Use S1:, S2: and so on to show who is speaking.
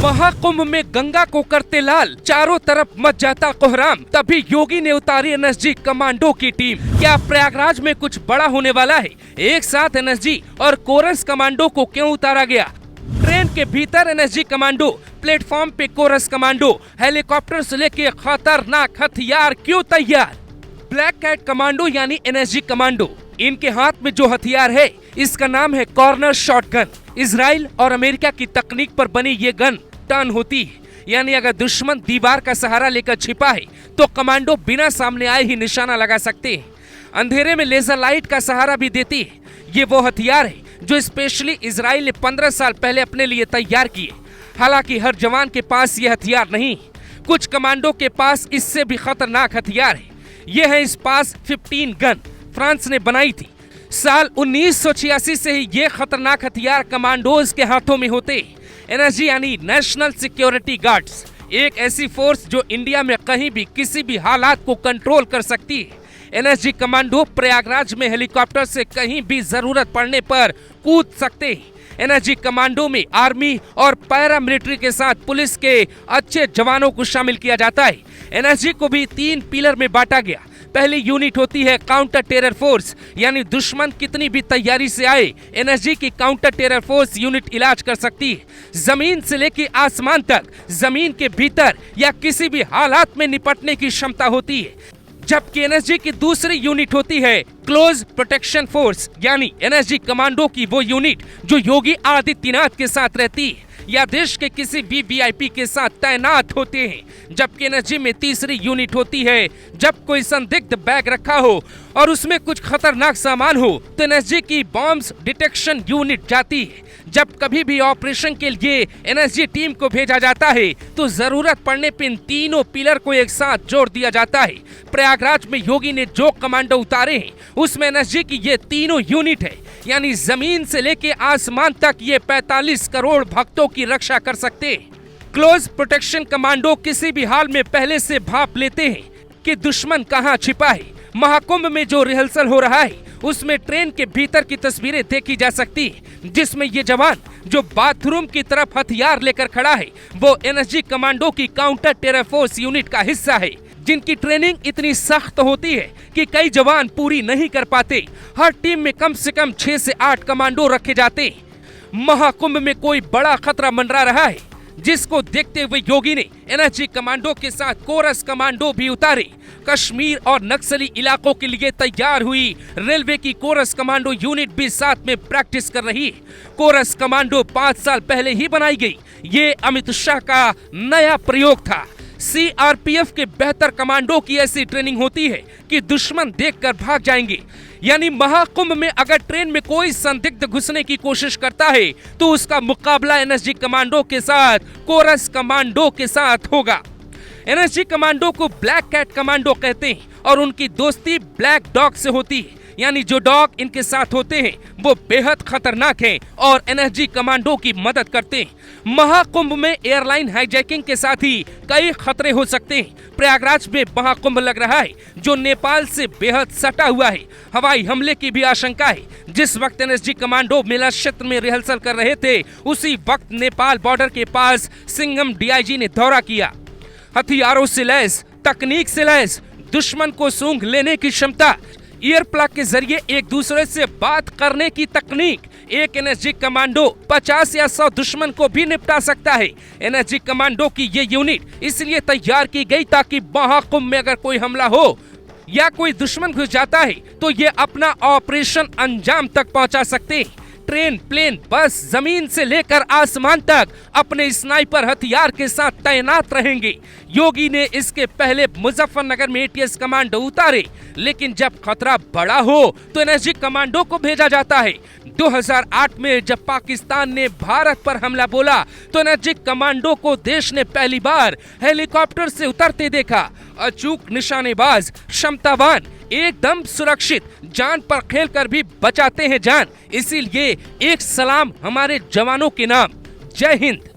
S1: महाकुंभ में गंगा को करते लाल, चारों तरफ मच जाता कोहराम। तभी योगी ने उतारी एनएसजी कमांडो की टीम। क्या प्रयागराज में कुछ बड़ा होने वाला है? एक साथ एनएसजी और कोरस कमांडो को क्यों उतारा गया? ट्रेन के भीतर एनएसजी कमांडो, प्लेटफॉर्म पे कोरस कमांडो, हेलीकॉप्टर से लेके खतरनाक हथियार क्यों तैयार? ब्लैक कैट कमांडो यानी एनएसजी कमांडो, इनके हाथ में जो हथियार है इसका नाम है कॉर्नर शॉटगन। इजराइल और अमेरिका की तकनीक पर बनी ये गन टर्न होती है, यानी अगर दुश्मन दीवार का सहारा लेकर छिपा है तो कमांडो बिना सामने आए ही निशाना लगा सकते हैं। अंधेरे में लेजर लाइट का सहारा भी देती है। ये वो हथियार है जो स्पेशली इजराइल ने 15 साल पहले अपने लिए तैयार किए। हालांकि हर जवान के पास ये हथियार नहीं, कुछ कमांडो के पास इससे भी खतरनाक हथियार है। ये है स्पास 15 गन, फ्रांस ने बनाई थी। साल 1986 से ही ये खतरनाक हथियार कमांडोज के हाथों में होते। एनएसजी यानी नेशनल सिक्योरिटी गार्ड्स, एक ऐसी फोर्स जो इंडिया में कहीं भी किसी भी हालात को कंट्रोल कर सकती है। एनएसजी कमांडो प्रयागराज में हेलीकॉप्टर से कहीं भी जरूरत पड़ने पर कूद सकते हैं। एनएसजी कमांडो में आर्मी और पैरामिलिट्री के साथ पुलिस के अच्छे जवानों को शामिल किया जाता है। एनएसजी को भी 3 पिलर में बांटा गया। पहली यूनिट होती है काउंटर टेरर फोर्स, यानी दुश्मन कितनी भी तैयारी से आए, एनएसजी की काउंटर टेरर फोर्स यूनिट इलाज कर सकती है। जमीन से लेकर आसमान तक, जमीन के भीतर या किसी भी हालात में निपटने की क्षमता होती है। जबकि एनएसजी की दूसरी यूनिट होती है क्लोज प्रोटेक्शन फोर्स, यानी एनएसजी कमांडो की वो यूनिट जो योगी आदित्यनाथ के साथ रहती है या देश के किसी भी वीआईपी के साथ तैनात होते हैं। जबकि एनएसजी में तीसरी यूनिट होती है जब कोई संदिग्ध बैग रखा हो और उसमें कुछ खतरनाक सामान हो तो एनएसजी की बॉम्ब्स डिटेक्शन यूनिट जाती है। जब कभी भी ऑपरेशन के लिए एनएसजी टीम को भेजा जाता है तो जरूरत पड़ने पर इन तीनों पिलर को एक साथ जोड़ दिया जाता है। प्रयागराज में योगी ने जो कमांडो उतारे हैं उसमें एनएसजी की ये तीनों यूनिट है, यानी जमीन से लेके आसमान तक ये 45 करोड़ भक्तों की रक्षा कर सकते हैं। क्लोज प्रोटेक्शन कमांडो किसी भी हाल में पहले से भाप लेते हैं कि दुश्मन कहां छिपा है। महाकुंभ में जो रिहर्सल हो रहा है उसमें ट्रेन के भीतर की तस्वीरें देखी जा सकती है, जिसमें ये जवान जो बाथरूम की तरफ हथियार लेकर खड़ा है वो एनएसजी कमांडो की काउंटर टेरर फोर्स यूनिट का हिस्सा है, जिनकी ट्रेनिंग इतनी सख्त होती है कि कई जवान पूरी नहीं कर पाते। हर टीम में कम से कम 6 से 8 कमांडो रखे जाते हैं। महाकुंभ में कोई बड़ा खतरा मंडरा रहा है, जिसको देखते हुए योगी ने एनएसजी कमांडो के साथ कोरस कमांडो भी उतारे। कश्मीर और नक्सली इलाकों के लिए तैयार हुई रेलवे की कोरस कमांडो यूनिट भी साथ में प्रैक्टिस कर रही है। कोरस कमांडो 5 साल पहले ही बनाई गई। ये अमित शाह का नया प्रयोग था। सीआरपीएफ के बेहतर कमांडो की ऐसी ट्रेनिंग होती है कि दुश्मन देखकर भाग जाएंगे। यानी महाकुंभ में अगर ट्रेन में कोई संदिग्ध घुसने की कोशिश करता है तो उसका मुकाबला एनएसजी कमांडो के साथ, कोरस कमांडो के साथ होगा। एनएसजी कमांडो को ब्लैक कैट कमांडो कहते हैं और उनकी दोस्ती ब्लैक डॉग से होती है, यानी जो डॉग इनके साथ होते हैं वो बेहद खतरनाक हैं और एनएसजी कमांडो की मदद करते हैं। महाकुंभ में एयरलाइन हाईजैकिंग के साथ ही कई खतरे हो सकते हैं। प्रयागराज में महाकुंभ लग रहा है जो नेपाल से बेहद सटा हुआ है। हवाई हमले की भी आशंका है। जिस वक्त एनएसजी कमांडो मेला क्षेत्र में रिहर्सल कर रहे थे उसी वक्त नेपाल बॉर्डर के पास सिंघम डीआईजी ने दौरा किया। हथियारों से लैस, तकनीक से लैस, दुश्मन को सूंघ लेने की क्षमता, ईयर प्लग के जरिए एक दूसरे से बात करने की तकनीक, एक एनएसजी कमांडो 50 या 100 दुश्मन को भी निपटा सकता है। एनएसजी कमांडो की ये यूनिट इसलिए तैयार की गई ताकि महाकुंभ में अगर कोई हमला हो या कोई दुश्मन घुस जाता है तो ये अपना ऑपरेशन अंजाम तक पहुंचा सकते हैं। ट्रेन, प्लेन, बस, जमीन से लेकर आसमान तक अपने स्नाइपर हथियार के साथ तैनात रहेंगे। योगी ने इसके पहले मुजफ्फरनगर में एटीएस कमांडो उतारे, लेकिन जब खतरा बड़ा हो तो एनएसजी कमांडो को भेजा जाता है। 2008 में जब पाकिस्तान ने भारत पर हमला बोला तो एनएसजी कमांडो को देश ने पहली बार हेलीकॉप्टर से उतरते देखा। अचूक निशानेबाज, क्षमतावान, एकदम सुरक्षित, जान पर खेलकर भी बचाते हैं जान। इसीलिए एक सलाम हमारे जवानों के नाम। जय हिंद।